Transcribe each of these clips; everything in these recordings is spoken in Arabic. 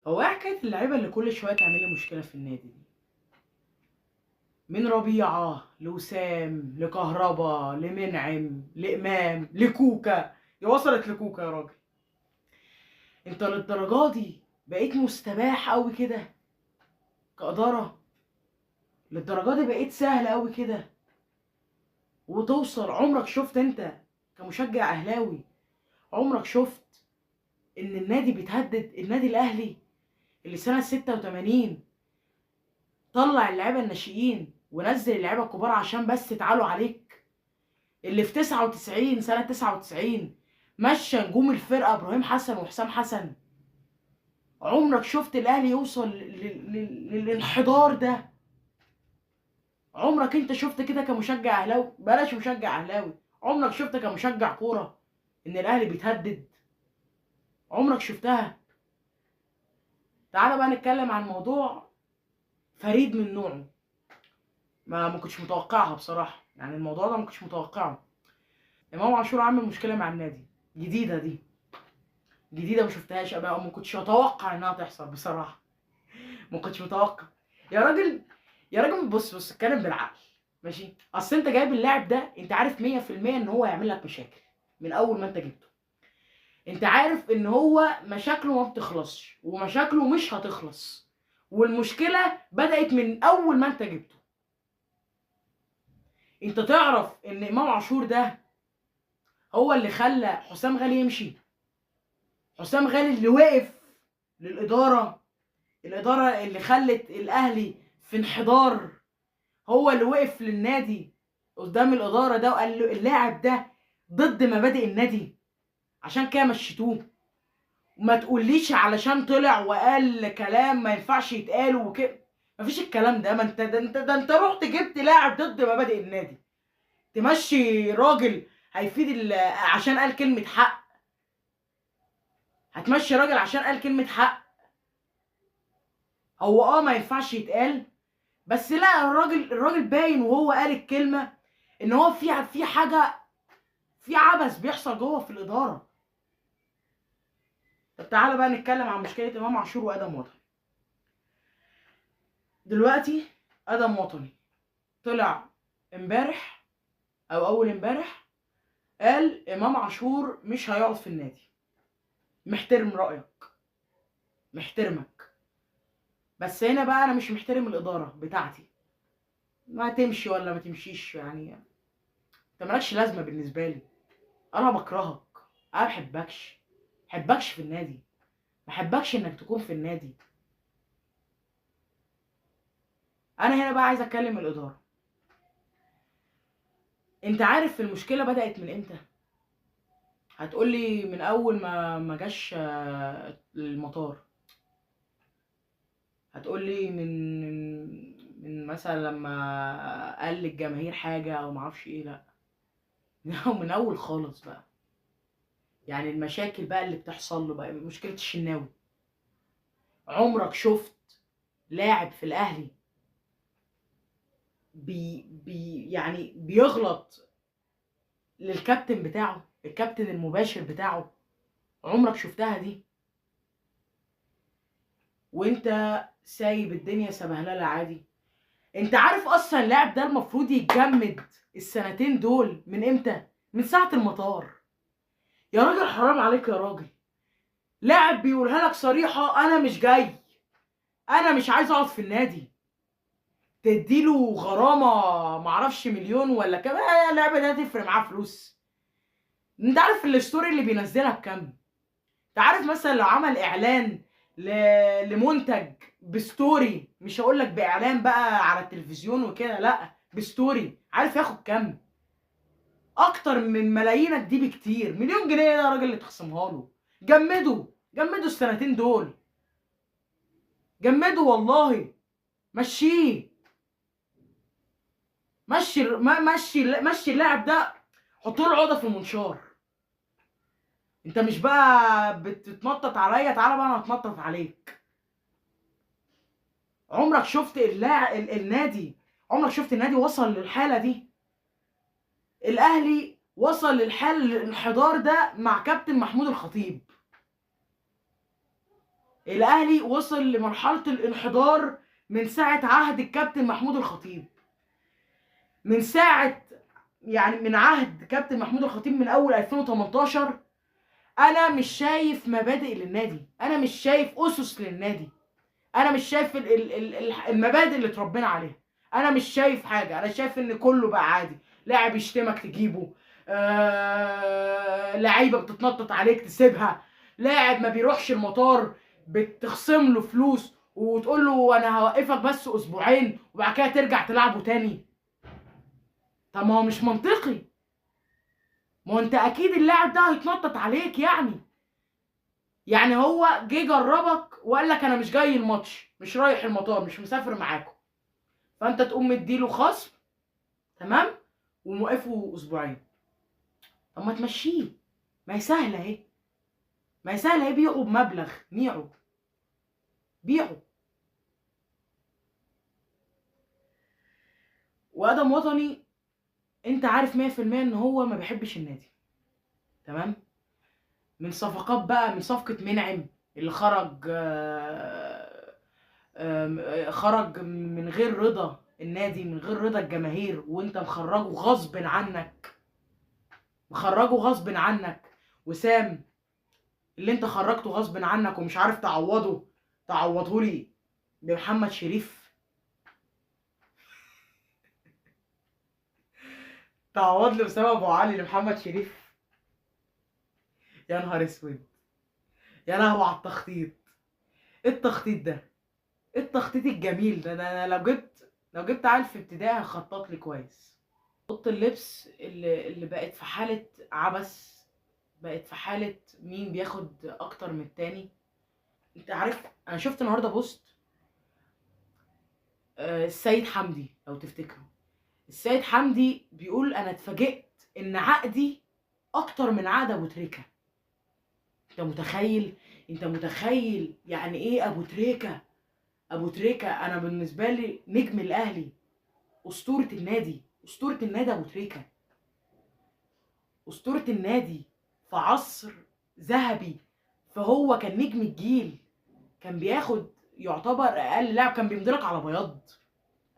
هو ايه حكاية اللعيبة اللي كل شوية تعمل لي مشكلة في النادي دي؟ من ربيعة لوسام لكهربا لمنعم لإمام لكوكا. يا وصلت لكوكا يا راجل. انت للدرجة دي بقيت مستباح قوي كده كإدارة؟ للدرجة دي بقيت سهل قوي كده وتوصل؟ عمرك شفت انت كمشجع اهلاوي، عمرك شفت ان النادي بيتهدد؟ النادي الاهلي اللي سنة 86 طلع اللعيبة الناشئين ونزل اللعيبة الكبار عشان بس تعالوا عليك، اللي في 99 سنة 99 مشى نجوم الفرقة ابراهيم حسن وحسام حسن. عمرك شفت الاهلي يوصل للانحدار ده؟ عمرك انت شفت كده كمشجع اهلاوي؟ بلاش مشجع اهلاوي، عمرك شفت كمشجع كورة ان الاهلي بيتهدد؟ عمرك شفتها؟ تعالى بقى نتكلم عن موضوع فريد من نوعه. ما كنتش متوقعها بصراحة، يعني الموضوع ده ما كنتش متوقعه. امام عاشور عامل مشكلة مع النادي جديدة، دي جديدة ما شفتهاش ابقى، او ما كنتش اتوقع انها تحصل بصراحة. ما كنتش متوقع. يا راجل، يا راجل بص اتكلم بالعقل. ماشي، اصل انت جايب اللاعب ده انت عارف 100% ان هو هيعمل لك مشاكل من اول ما انت جبته. انت عارف ان هو مشاكله ما بتخلصش ومشاكله مش هتخلص، والمشكلة بدأت من اول ما انت جبته. انت تعرف ان امام عاشور ده هو اللي خلى حسام غالي يمشي؟ حسام غالي اللي وقف للإدارة، الإدارة اللي خلت الأهلي في انحدار، هو اللي وقف للنادي قدام الإدارة ده وقال له اللاعب ده ضد مبادئ النادي عشان كده مشيتوه. وما تقوليش علشان طلع وقال كلام ما ينفعش يتقال وكده، مفيش الكلام ده. ما انت ده انت رحت جبت لاعب ضد مبادئ النادي تمشي راجل هيفيد عشان قال كلمة حق؟ هتمشي راجل عشان قال كلمة حق؟ هو ما ينفعش يتقال، بس لا، الراجل باين وهو قال الكلمة ان هو في حاجة، في عبث بيحصل جوه في الإدارة. طب تعالى بقى نتكلم عن مشكلة إمام عاشور وآدم وطني. دلوقتي آدم وطني طلع امبارح أو أول امبارح قال إمام عاشور مش هيقعد في النادي. محترم رأيك، محترمك، بس هنا بقى أنا مش محترم الإدارة بتاعتي. ما تمشي ولا ما تمشيش يعني، انت مالكش لازمة بالنسبة لي. أنا بكرهك، أنا محبكش في النادي، محبكش إنك تكون في النادي. أنا هنا بقى عايز أتكلم الإدارة. أنت عارف المشكلة بدأت من إمتى؟ هتقولي من أول ما جاش المطار. هتقولي من مثلا لما قال للجماهير حاجة أو معرفش إيه. لأ، من أول خالص بقى. يعني المشاكل بقى اللي بتحصل له بقى مشكلة الشناوي. عمرك شفت لاعب في الأهلي يعني بيغلط للكابتن بتاعه، الكابتن المباشر بتاعه؟ عمرك شفتها دي؟ وانت سايب الدنيا سبهلله عادي. انت عارف اصلا اللاعب ده المفروض يتجمد السنتين دول من امتى؟ من ساعة المطار. يا راجل حرام عليك يا راجل. لاعب بيقولها لك صريحة انا مش جاي، انا مش عايز اقعد في النادي، تديله غرامة معرفش مليون ولا كام. اللعبة دي هتفرق معاه فلوس؟ انت عارف الستوري اللي بينزلها بكام؟ انت عارف مثلا لو عمل اعلان لمنتج بستوري، مش هقول لك باعلان بقى على التلفزيون وكده، لا بستوري، عارف ياخد كام؟ اكتر من ملايينك دي بكتير. مليون جنيه يا راجل اللي تخصمها له. جمدوا السنتين دول، جمدوا والله. مشيه، مشي اللاعب ده، حط له عقده في المنشار. انت مش بقى بتتنطط عليا، تعالى بقى انا هتنطط عليك. عمرك شفت النادي، عمرك شفت النادي وصل للحاله دي؟ الاهلي وصل للحال الانحدار ده مع كابتن محمود الخطيب. الاهلي وصل لمرحله الانحدار من ساعه عهد الكابتن محمود الخطيب. من ساعه، يعني من عهد كابتن محمود الخطيب من اول 2018 انا مش شايف مبادئ للنادي، انا مش شايف اسس للنادي، انا مش شايف المبادئ اللي اتربينا عليها، انا مش شايف حاجه. انا شايف ان كله بقى عادي، لاعب يشتمك تجيبه، لعيبه بتتنطط عليك تسيبها، لاعب ما بيروحش المطار بتخصم له فلوس وتقول له انا هوقفك بس اسبوعين وبعد كده ترجع تلعبه تاني. طب ما هو مش منطقي، ما هو انت اكيد اللاعب ده هيتنطط عليك يعني هو جه جربك وقال لك انا مش جاي الماتش، مش رايح المطار، مش مسافر معاكم، فانت تقوم مديله خصم، تمام، وموقفه اسبوعين. طب ما تمشيه، ما هي سهله اهي، ما هي سهله اهي، بيعوا بمبلغ، بيعوا. وادم وطني انت عارف 100% ان هو ما بيحبش النادي، تمام. من صفقات بقى، من صفقه منعم اللي خرج، خرج من غير رضا النادي، من غير رضا الجماهير، وانت مخرجه غصب عنك، مخرجه غصب عنك. وسام اللي انت خرجته غصب عنك ومش عارف تعوضه لي بمحمد شريف. تعوض لي اسامه ابو علي لمحمد شريف. يا نهار اسود، يا لهوي على التخطيط. ايه التخطيط ده؟ ايه التخطيط الجميل ده؟ انا لو جبت عيل في ابتدائي هخطط لي كويس. اوضه اللبس اللي بقت في حاله عبث، بقت في حاله مين بياخد اكتر من التاني. انت عارف انا شفت النهارده بوست، السيد حمدي لو تفتكروا، السيد حمدي بيقول انا اتفاجئت ان عقدي اكتر من عقد ابو تريكه. انت متخيل؟ انت متخيل يعني ايه ابو تريكه؟ ابو تريكه انا بالنسبه لي نجم الاهلي، اسطوره النادي، اسطوره النادي ابو تريكه، اسطوره النادي في عصر ذهبي. فهو كان نجم الجيل، كان بياخد يعتبر اقل لاعب، كان بيمضلك على بياض،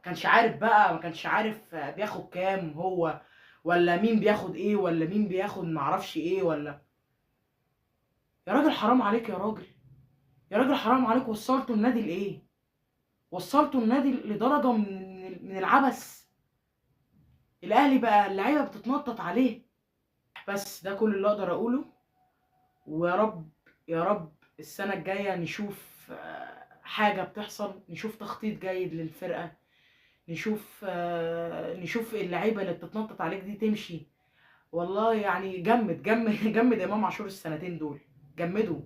كانش عارف بقى، ما كانش عارف بياخد كام هو، ولا مين بياخد ايه، ولا مين بياخد معرفش ايه، ولا. يا راجل حرام عليك، يا راجل، يا راجل حرام عليك. وصلتوا النادي لايه؟ وصلتوا النادي لدرجه من العبث. الاهلي بقى اللعيبه بتتنطط عليه. بس ده كل اللي اقدر اقوله. ويا رب، يا رب السنه الجايه نشوف حاجه بتحصل، نشوف تخطيط جيد للفرقه، نشوف اللعيبه اللي بتتنطط عليك دي تمشي. والله يعني جمد امام عاشور السنتين دول، جمدوا.